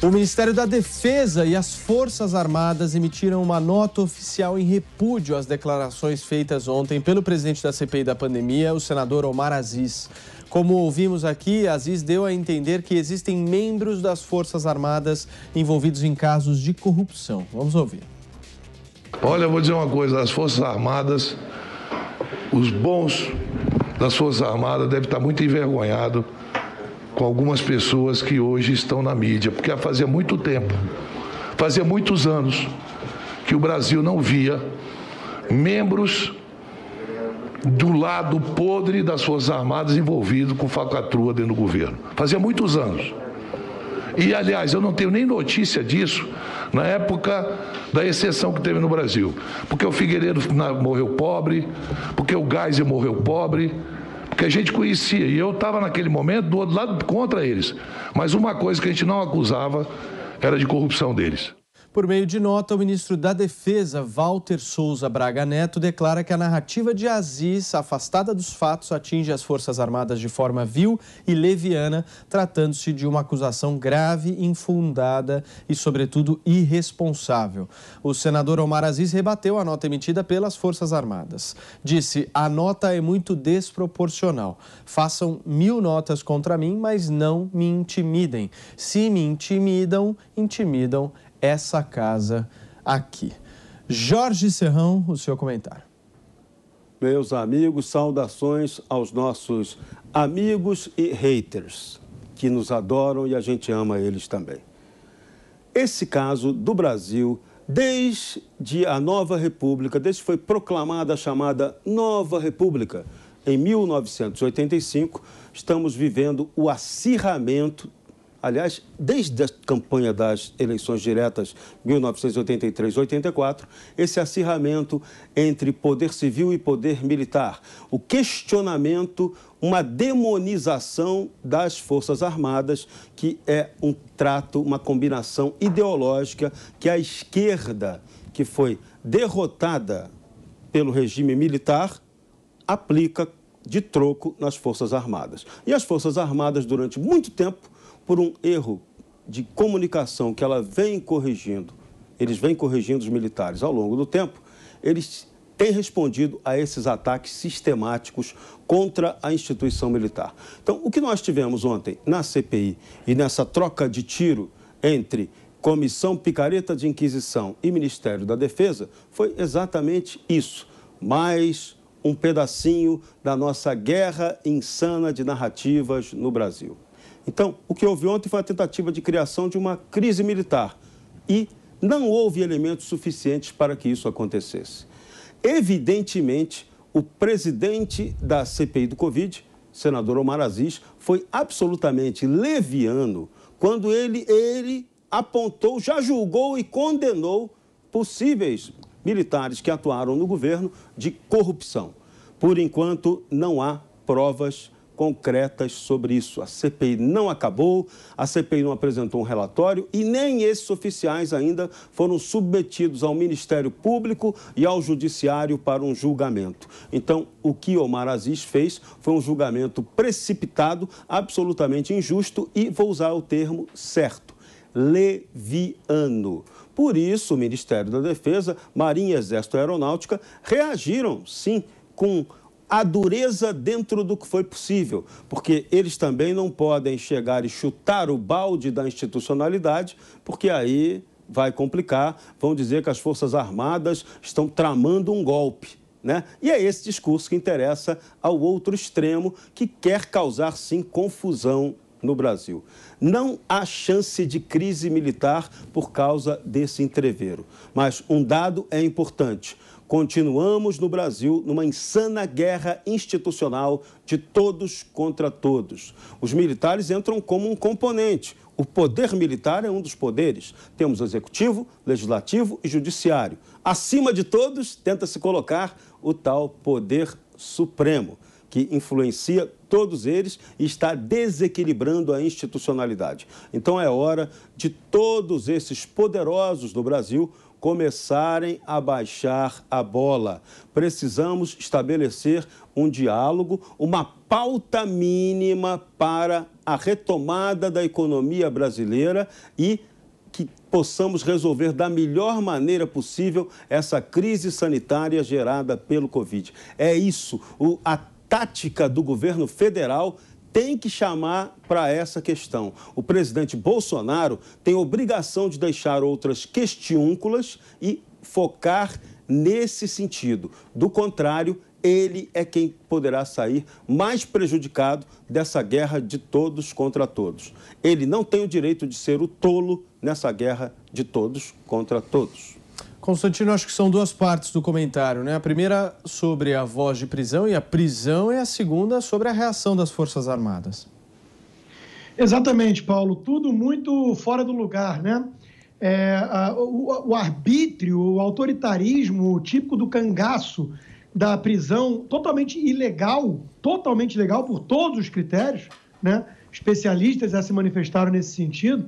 O Ministério da Defesa e as Forças Armadas emitiram uma nota oficial em repúdio às declarações feitas ontem pelo presidente da CPI da pandemia, o senador Omar Aziz. Como ouvimos aqui, Aziz deu a entender que existem membros das Forças Armadas envolvidos em casos de corrupção. Vamos ouvir. Olha, eu vou dizer uma coisa, as Forças Armadas, os bons das Forças Armadas devem estar muito envergonhados com algumas pessoas que hoje estão na mídia, porque fazia muito tempo, fazia muitos anos que o Brasil não via membros do lado podre das Forças Armadas envolvidos com falcatrua dentro do governo. Fazia muitos anos. E, aliás, eu não tenho nem notícia disso na época da exceção que teve no Brasil. Porque o Figueiredo morreu pobre, porque o Geisel morreu pobre, que a gente conhecia, e eu estava naquele momento do outro lado contra eles. Mas uma coisa que a gente não acusava era de corrupção deles. Por meio de nota, o ministro da Defesa, Walter Souza Braga Neto, declara que a narrativa de Aziz, afastada dos fatos, atinge as Forças Armadas de forma vil e leviana, tratando-se de uma acusação grave, infundada e, sobretudo, irresponsável. O senador Omar Aziz rebateu a nota emitida pelas Forças Armadas. Disse: a nota é muito desproporcional. Façam 1000 notas contra mim, mas não me intimidem. Se me intimidam, intimidam essa casa aqui. Jorge Serrão, o seu comentário. Meus amigos, saudações aos nossos amigos e haters, que nos adoram e a gente ama eles também. Esse caso do Brasil, desde a Nova República, desde que foi proclamada a chamada Nova República, em 1985, estamos vivendo o acirramento. Aliás, desde a campanha das eleições diretas 1983-84, esse acirramento entre poder civil e poder militar, o questionamento, uma demonização das Forças Armadas, que é um trato, uma combinação ideológica que a esquerda, que foi derrotada pelo regime militar, aplica de troco nas Forças Armadas. E as Forças Armadas, durante muito tempo, por um erro de comunicação que ela vem corrigindo, eles vêm corrigindo os militares ao longo do tempo, eles têm respondido a esses ataques sistemáticos contra a instituição militar. Então, o que nós tivemos ontem na CPI e nessa troca de tiro entre Comissão Picareta de Inquisição e Ministério da Defesa foi exatamente isso, mais um pedacinho da nossa guerra insana de narrativas no Brasil. Então, o que houve ontem foi a tentativa de criação de uma crise militar e não houve elementos suficientes para que isso acontecesse. Evidentemente, o presidente da CPI do Covid, senador Omar Aziz, foi absolutamente leviano quando ele apontou, já julgou e condenou possíveis militares que atuaram no governo de corrupção. Por enquanto, não há provas concretas sobre isso. A CPI não acabou, a CPI não apresentou um relatório e nem esses oficiais ainda foram submetidos ao Ministério Público e ao Judiciário para um julgamento. Então, o que Omar Aziz fez foi um julgamento precipitado, absolutamente injusto e, vou usar o termo certo, leviano. Por isso, o Ministério da Defesa, Marinha, Exército e Aeronáutica reagiram, sim, com a dureza dentro do que foi possível, porque eles também não podem chegar e chutar o balde da institucionalidade, porque aí vai complicar, vão dizer que as Forças Armadas estão tramando um golpe, né? E é esse discurso que interessa ao outro extremo, que quer causar, sim, confusão no Brasil. Não há chance de crise militar por causa desse entrevero, mas um dado é importante. Continuamos no Brasil numa insana guerra institucional de todos contra todos. Os militares entram como um componente. O poder militar é um dos poderes. Temos o executivo, legislativo e judiciário. Acima de todos, tenta-se colocar o tal poder supremo, que influencia todos eles e está desequilibrando a institucionalidade. Então é hora de todos esses poderosos do Brasil começarem a baixar a bola. Precisamos estabelecer um diálogo, uma pauta mínima para a retomada da economia brasileira e que possamos resolver da melhor maneira possível essa crise sanitária gerada pelo Covid. É isso, a tática do governo federal tem que chamar para essa questão. O presidente Bolsonaro tem obrigação de deixar outras questiúnculas e focar nesse sentido. Do contrário, ele é quem poderá sair mais prejudicado dessa guerra de todos contra todos. Ele não tem o direito de ser o tolo nessa guerra de todos contra todos. Constantino, acho que são duas partes do comentário, né? A primeira sobre a voz de prisão e a prisão, e a segunda sobre a reação das Forças Armadas. Exatamente, Paulo. Tudo muito fora do lugar, né? O arbítrio, o autoritarismo típico do cangaço da prisão, totalmente ilegal por todos os critérios, né? Especialistas já se manifestaram nesse sentido.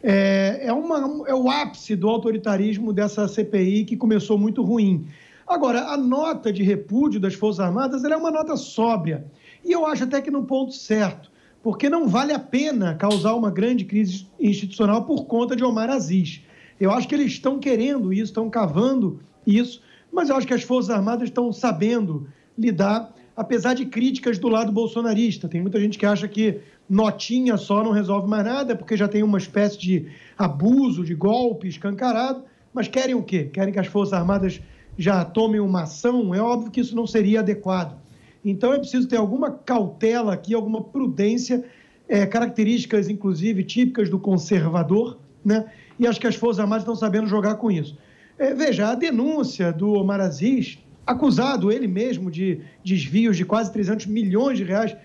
É o ápice do autoritarismo dessa CPI, que começou muito ruim. Agora, a nota de repúdio das Forças Armadas ela é uma nota sóbria. E eu acho até que no ponto certo, porque não vale a pena causar uma grande crise institucional por conta de Omar Aziz. Eu acho que eles estão querendo isso, estão cavando isso, mas eu acho que as Forças Armadas estão sabendo lidar, apesar de críticas do lado bolsonarista. Tem muita gente que acha que notinha só não resolve mais nada, porque já tem uma espécie de abuso, de golpe escancarado, mas querem o quê? Querem que as Forças Armadas já tomem uma ação? É óbvio que isso não seria adequado. Então é preciso ter alguma cautela aqui, alguma prudência, características, inclusive, típicas do conservador, né? E acho que as Forças Armadas estão sabendo jogar com isso. Veja, a denúncia do Omar Aziz, acusado ele mesmo de desvios de quase 300 milhões de reais,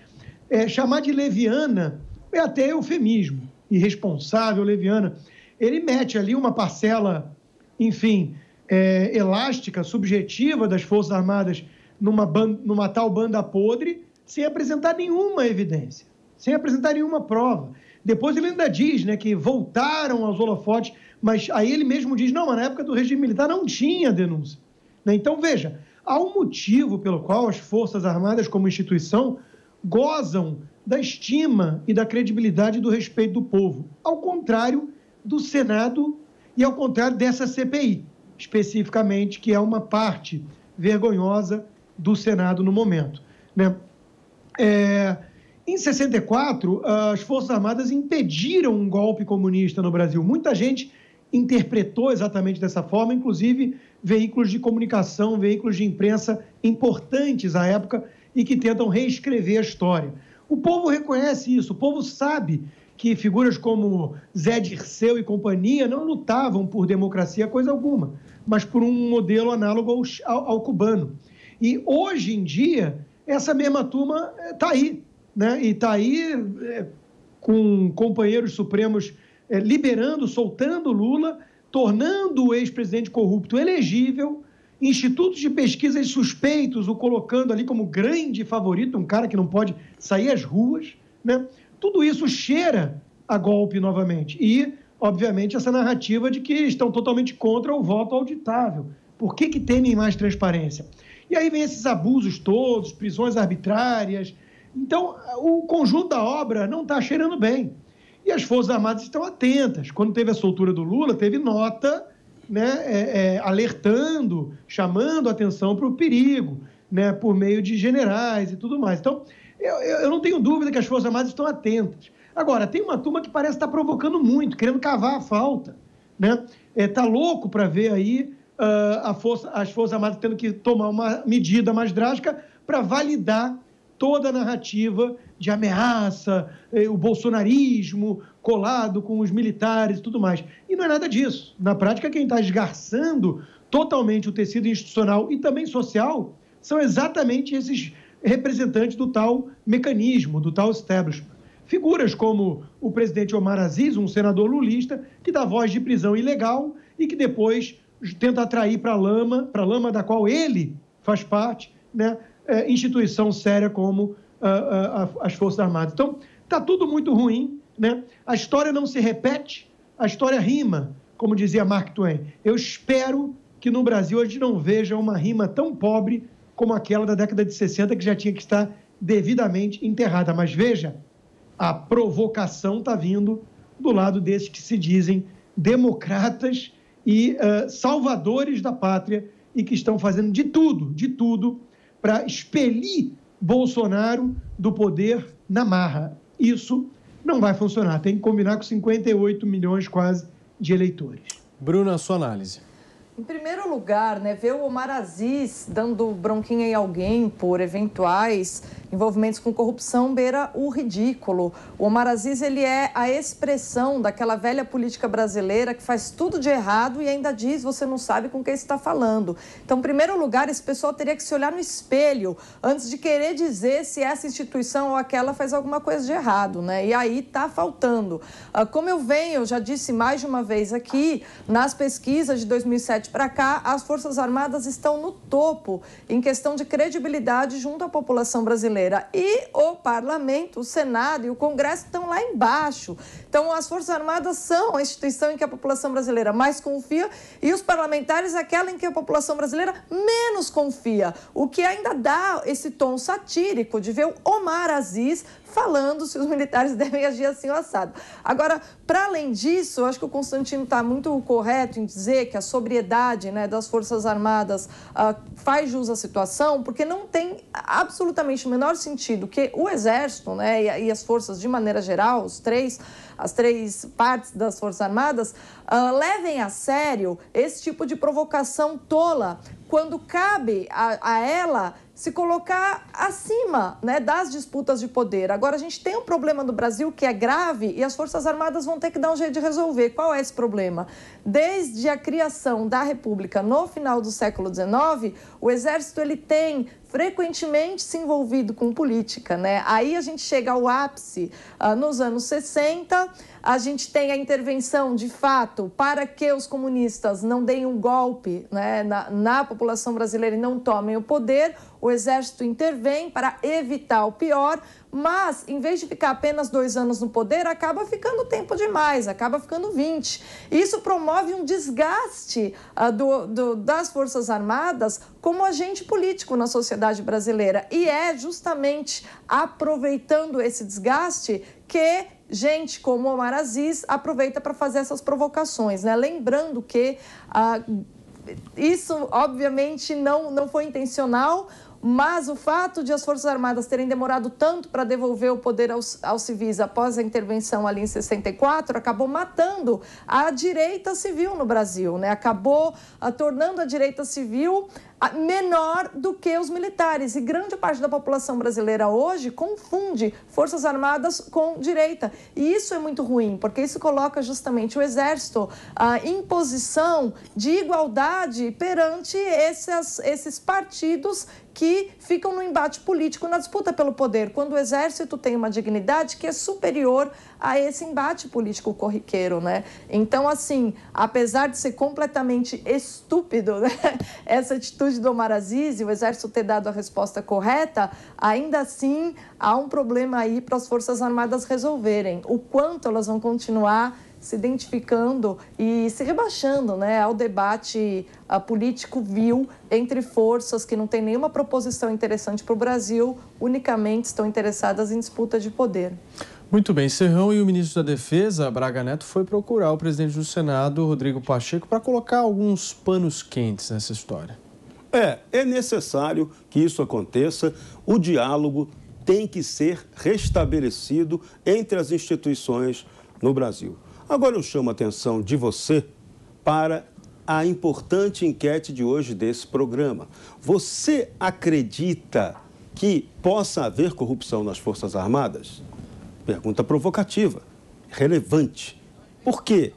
chamar de leviana é até eufemismo, irresponsável, leviana. Ele mete ali uma parcela, enfim, elástica, subjetiva das Forças Armadas numa tal banda podre, sem apresentar nenhuma evidência, sem apresentar nenhuma prova. Depois ele ainda diz, né, que voltaram aos holofotes, mas aí ele mesmo diz, não, mas na época do regime militar não tinha denúncia. Então, veja, há um motivo pelo qual as Forças Armadas, como instituição, gozam da estima e da credibilidade e do respeito do povo, ao contrário do Senado e ao contrário dessa CPI, especificamente, que é uma parte vergonhosa do Senado no momento, né? Em 64, as Forças Armadas impediram um golpe comunista no Brasil. Muita gente interpretou exatamente dessa forma, inclusive veículos de comunicação, veículos de imprensa importantes à época e que tentam reescrever a história. O povo reconhece isso, o povo sabe que figuras como Zé Dirceu e companhia não lutavam por democracia, coisa alguma, mas por um modelo análogo ao cubano. E hoje em dia, essa mesma turma está aí, né? E está aí com companheiros supremos liberando, soltando Lula, tornando o ex-presidente corrupto elegível, institutos de pesquisa suspeitos o colocando ali como grande favorito, um cara que não pode sair às ruas, né? Tudo isso cheira a golpe novamente. E, obviamente, essa narrativa de que estão totalmente contra o voto auditável. Por que temem mais transparência? E aí vem esses abusos todos, prisões arbitrárias. Então, o conjunto da obra não está cheirando bem. E as Forças Armadas estão atentas. Quando teve a soltura do Lula, teve nota, né, alertando, chamando a atenção para o perigo, né, por meio de generais e tudo mais. Então, eu não tenho dúvida que as Forças Armadas estão atentas. Agora, tem uma turma que parece estar provocando muito, querendo cavar a falta, né? Tá louco para ver aí as Forças Armadas tendo que tomar uma medida mais drástica para validar toda a narrativa de ameaça, o bolsonarismo colado com os militares e tudo mais. E não é nada disso. Na prática, quem está esgarçando totalmente o tecido institucional e também social são exatamente esses representantes do tal mecanismo, do tal establishment. Figuras como o presidente Omar Aziz, um senador lulista, que dá voz de prisão ilegal e que depois tenta atrair para a lama da qual ele faz parte, né, instituição séria como as Forças Armadas. Então, está tudo muito ruim, né? A história não se repete, a história rima, como dizia Mark Twain, eu espero que no Brasil a gente não veja uma rima tão pobre como aquela da década de 60, que já tinha que estar devidamente enterrada. Mas veja, a provocação está vindo do lado desses que se dizem democratas e salvadores da pátria e que estão fazendo de tudo para expelir Bolsonaro do poder na marra. Isso não vai funcionar. Tem que combinar com 58 milhões quase de eleitores. Bruna, a sua análise. Em primeiro lugar, ver o Omar Aziz dando bronquinha em alguém por eventuais envolvimentos com corrupção beira o ridículo. O Omar Aziz, ele é a expressão daquela velha política brasileira que faz tudo de errado e ainda diz você não sabe com quem você está falando. Então, em primeiro lugar, esse pessoal teria que se olhar no espelho antes de querer dizer se essa instituição ou aquela faz alguma coisa de errado, E aí está faltando. Como eu já disse mais de uma vez aqui, nas pesquisas de 2007 para cá, as Forças Armadas estão no topo em questão de credibilidade junto à população brasileira. E o Parlamento, o Senado e o Congresso estão lá embaixo. Então, as Forças Armadas são a instituição em que a população brasileira mais confia e os parlamentares aquela em que a população brasileira menos confia. O que ainda dá esse tom satírico de ver o Omar Aziz falando se os militares devem agir assim ou assado. Agora, para além disso, eu acho que o Constantino está muito correto em dizer que a sobriedade das Forças Armadas faz jus à situação, porque não tem absolutamente o menor sentido que o Exército e as forças de maneira geral, as três partes das Forças Armadas, levem a sério esse tipo de provocação tola, quando cabe a ela se colocar acima das disputas de poder. Agora, a gente tem um problema no Brasil que é grave e as Forças Armadas vão ter que dar um jeito de resolver. Qual é esse problema? Desde a criação da República no final do século XIX, o Exército ele tem frequentemente se envolvido com política, Aí a gente chega ao ápice nos anos 60, a gente tem a intervenção, de fato, para que os comunistas não deem um golpe na população brasileira e não tomem o poder, o Exército intervém para evitar o pior, mas, em vez de ficar apenas 2 anos no poder, acaba ficando tempo demais, acaba ficando 20. Isso promove um desgaste das Forças Armadas como agente político na sociedade brasileira. E é justamente aproveitando esse desgaste que gente como Omar Aziz aproveita para fazer essas provocações, Lembrando que isso, obviamente, não foi intencional, mas o fato de as Forças Armadas terem demorado tanto para devolver o poder aos civis após a intervenção ali em 64, acabou matando a direita civil no Brasil, Acabou tornando a direita civil menor do que os militares. E grande parte da população brasileira hoje confunde Forças Armadas com direita. E isso é muito ruim, porque isso coloca justamente o Exército em posição de igualdade perante esses partidos que ficam no embate político, na disputa pelo poder, quando o Exército tem uma dignidade que é superior a esse embate político corriqueiro, Então, assim, apesar de ser completamente estúpido, essa atitude do Omar Aziz e o Exército ter dado a resposta correta, ainda assim há um problema aí para as Forças Armadas resolverem. O quanto elas vão continuar se identificando e se rebaixando ao debate político vil entre forças que não têm nenhuma proposição interessante para o Brasil, unicamente estão interessadas em disputa de poder. Muito bem, Serrão e o ministro da Defesa, Braga Neto, foi procurar o presidente do Senado, Rodrigo Pacheco, para colocar alguns panos quentes nessa história. É necessário que isso aconteça, o diálogo tem que ser restabelecido entre as instituições no Brasil. Agora eu chamo a atenção de você para a importante enquete de hoje desse programa. Você acredita que possa haver corrupção nas Forças Armadas? Pergunta provocativa, relevante. Por quê?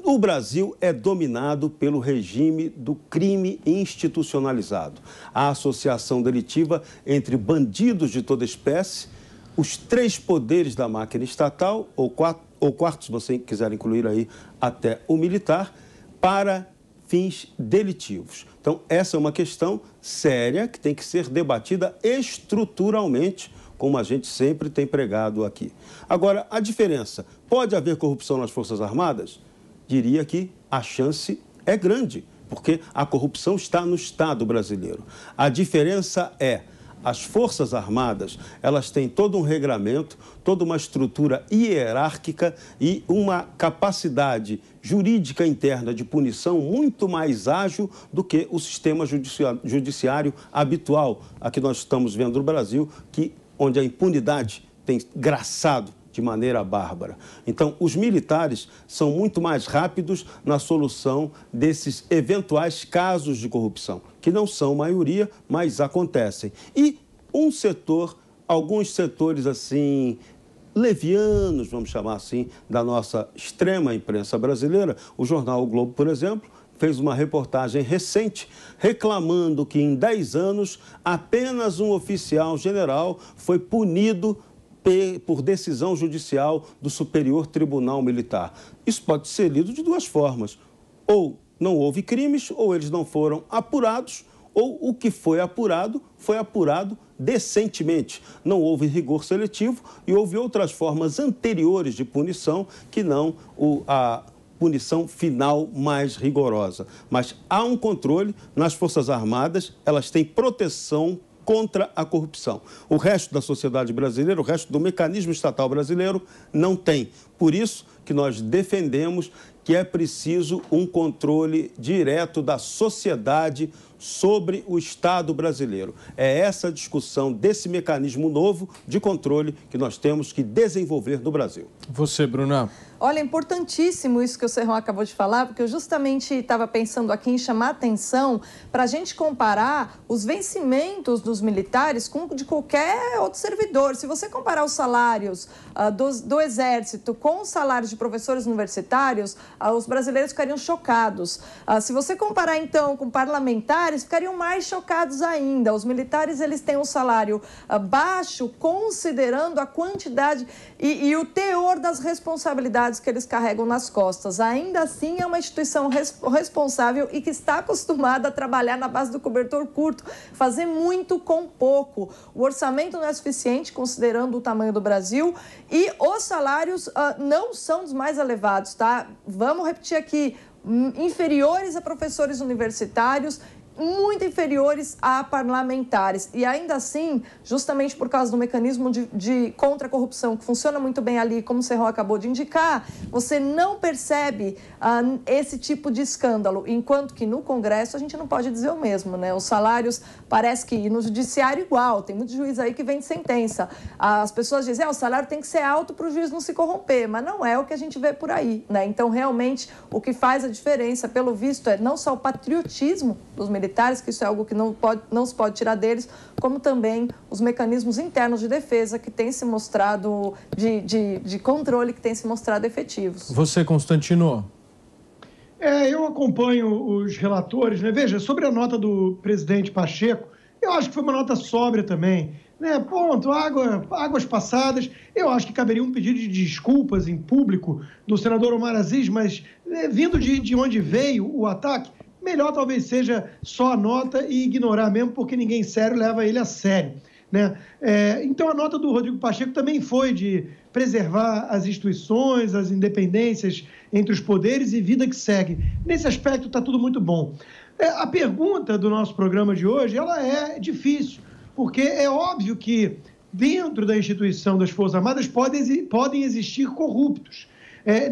O Brasil é dominado pelo regime do crime institucionalizado. A associação delitiva entre bandidos de toda espécie, os 3 poderes da máquina estatal, ou quarto, se você quiser incluir aí até o militar, para fins delitivos. Então, essa é uma questão séria que tem que ser debatida estruturalmente, como a gente sempre tem pregado aqui. Agora, a diferença, pode haver corrupção nas Forças Armadas? diria que a chance é grande, porque a corrupção está no Estado brasileiro. A diferença é, as Forças Armadas, elas têm todo um regramento, toda uma estrutura hierárquica e uma capacidade jurídica interna de punição muito mais ágil do que o sistema judiciário habitual, a que nós estamos vendo no Brasil, onde a impunidade tem graçado de maneira bárbara. Então, os militares são muito mais rápidos na solução desses eventuais casos de corrupção, que não são maioria, mas acontecem. E alguns setores assim, levianos, vamos chamar assim, da nossa extrema imprensa brasileira, o jornal O Globo, por exemplo, fez uma reportagem recente reclamando que em 10 anos apenas um oficial general foi punido por decisão judicial do Superior Tribunal Militar. Isso pode ser lido de duas formas. Ou não houve crimes, ou eles não foram apurados, ou o que foi apurado decentemente. Não houve rigor seletivo e houve outras formas anteriores de punição que não a punição final mais rigorosa. Mas há um controle nas Forças Armadas, elas têm proteção contra a corrupção. O resto da sociedade brasileira, o resto do mecanismo estatal brasileiro não tem. Por isso que nós defendemos que é preciso um controle direto da sociedade sobre o Estado brasileiro. É essa discussão desse mecanismo novo de controle que nós temos que desenvolver no Brasil. Você, Bruna. Olha, é importantíssimo isso que o Serrão acabou de falar, porque eu justamente estava pensando aqui em chamar atenção para a gente comparar os vencimentos dos militares com de qualquer outro servidor. Se você comparar os salários do Exército com os salários de professores universitários, os brasileiros ficariam chocados. Se você comparar, então, com parlamentares, ficariam mais chocados ainda. Os militares, eles têm um salário baixo, considerando a quantidade e o teor das responsabilidades que eles carregam nas costas. Ainda assim, é uma instituição responsável e que está acostumada a trabalhar na base do cobertor curto, fazer muito com pouco. O orçamento não é suficiente, considerando o tamanho do Brasil, e os salários não são dos mais elevados, tá? Vamos repetir aqui, inferiores a professores universitários, muito inferiores a parlamentares. E ainda assim, justamente por causa do mecanismo de contra a corrupção, que funciona muito bem ali, como o Serrão acabou de indicar, você não percebe esse tipo de escândalo, enquanto que no Congresso a gente não pode dizer o mesmo, né? Os salários, parece que no judiciário igual, tem muito juiz aí que vem de sentença. As pessoas dizem, o salário tem que ser alto para o juiz não se corromper, mas não é o que a gente vê por aí, né? Então, realmente, o que faz a diferença, pelo visto, é não só o patriotismo dos militares, que isso é algo que não se pode tirar deles, como também os mecanismos internos de defesa que têm se mostrado, de controle que têm se mostrado efetivos. Você, Constantino? Eu acompanho os relatores, né? Veja, sobre a nota do presidente Pacheco, eu acho que foi uma nota sóbria também, né? Ponto, águas passadas. Eu acho que caberia um pedido de desculpas em público do senador Omar Aziz, mas vindo de onde veio o ataque, melhor talvez seja só a nota e ignorar mesmo, porque ninguém sério leva ele a sério, né? Então, a nota do Rodrigo Pacheco também foi de preservar as instituições, as independências entre os poderes e vida que segue. Nesse aspecto, está tudo muito bom. A pergunta do nosso programa de hoje, ela é difícil, porque é óbvio que dentro da instituição das Forças Armadas podem existir corruptos.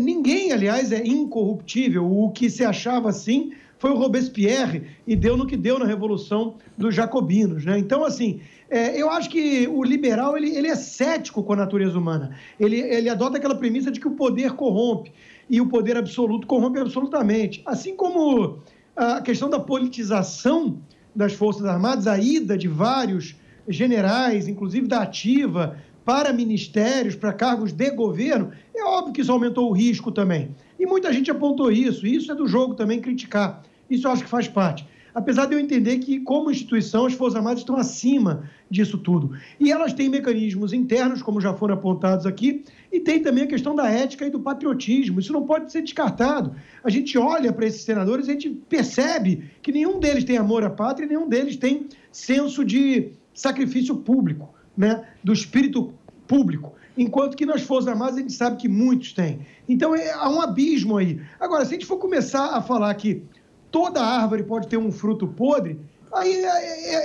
Ninguém, aliás, é incorruptível. O que se achava assim foi o Robespierre e deu no que deu na Revolução dos Jacobinos, né? Então, assim, eu acho que o liberal ele é cético com a natureza humana. Ele adota aquela premissa de que o poder corrompe e o poder absoluto corrompe absolutamente. Assim como a questão da politização das Forças Armadas, a ida de vários generais, inclusive da ativa, para ministérios, para cargos de governo, é óbvio que isso aumentou o risco também. E muita gente apontou isso, e isso é do jogo também criticar. Isso eu acho que faz parte. Apesar de eu entender que, como instituição, as Forças Armadas estão acima disso tudo. E elas têm mecanismos internos, como já foram apontados aqui, e tem também a questão da ética e do patriotismo. Isso não pode ser descartado. A gente olha para esses senadores e a gente percebe que nenhum deles tem amor à pátria e nenhum deles tem senso de sacrifício público, né? Do espírito público, enquanto que nas Forças Armadas a gente sabe que muitos têm. Então, há um abismo aí. Agora, se a gente for começar a falar que toda árvore pode ter um fruto podre, aí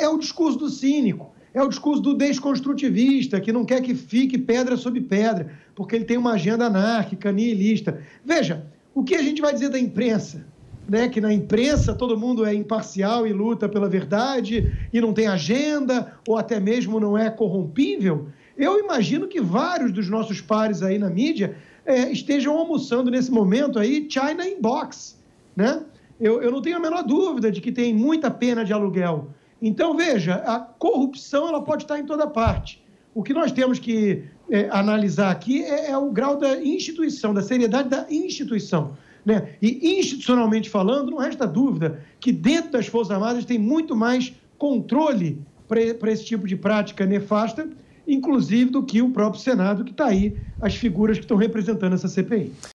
é o discurso do cínico, é o discurso do desconstrutivista, que não quer que fique pedra sobre pedra, porque ele tem uma agenda anárquica, nihilista. Veja, o que a gente vai dizer da imprensa? Né? Que na imprensa todo mundo é imparcial e luta pela verdade e não tem agenda, ou até mesmo não é corrompível. Eu imagino que vários dos nossos pares aí na mídia estejam almoçando nesse momento aí China in box, né? Eu não tenho a menor dúvida de que tem muita pena de aluguel. Então, veja, a corrupção ela pode estar em toda parte. O que nós temos que analisar aqui é o grau da instituição, da seriedade da instituição. Né? E, institucionalmente falando, não resta dúvida que dentro das Forças Armadas tem muito mais controle para esse tipo de prática nefasta, inclusive do que o próprio Senado, que está aí, as figuras que estão representando essa CPI.